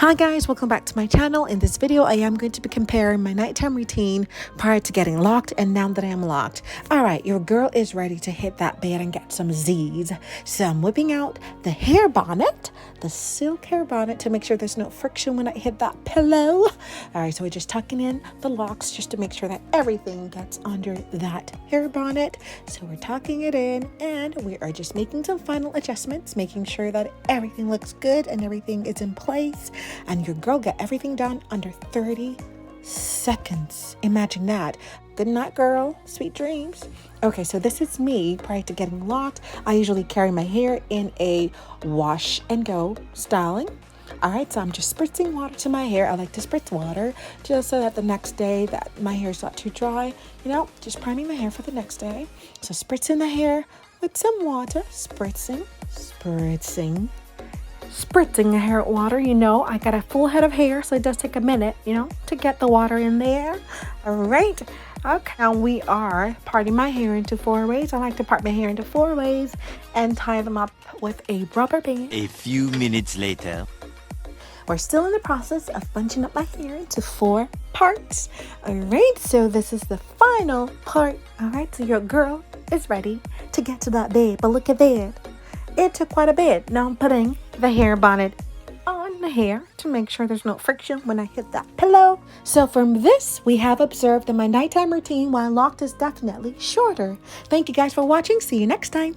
Hi guys, welcome back to my channel. In this video, I am going to be comparing my nighttime routine prior to getting locked and now that I am locked. All right, your girl is ready to hit that bed and get some Z's. So I'm whipping out the hair bonnet, the silk hair bonnet, to make sure there's no friction when I hit that pillow. All right, so we're just tucking in the locks just to make sure that everything gets under that hair bonnet. So we're tucking it in and we are just making some final adjustments, making sure that everything looks good and everything is in place. And your girl got everything done under 30 seconds. Imagine that. Good night, girl. Sweet dreams. Okay, so this is me prior to getting locked. I usually carry my hair in a wash and go styling. All right, so I'm just spritzing water to my hair. I like to spritz water just so that the next day that my hair is not too dry, just priming my hair for the next day. So spritzing the hair with some water, spritzing the hair with water. I got a full head of hair, so it does take a minute, to get the water in there. All right. Okay, now we are parting my hair into 4 ways. I like to part my hair into 4 ways and tie them up with a rubber band. A few minutes later. We're still in the process of bunching up my hair into 4 parts. All right, so this is the final part. All right, so your girl is ready to get to that bed, but look at that. It took quite a bit. Now I'm putting the hair bonnet on the hair to make sure there's no friction when I hit that pillow. So from this, we have observed that my nighttime routine while locked is definitely shorter. Thank you guys for watching. See you next time.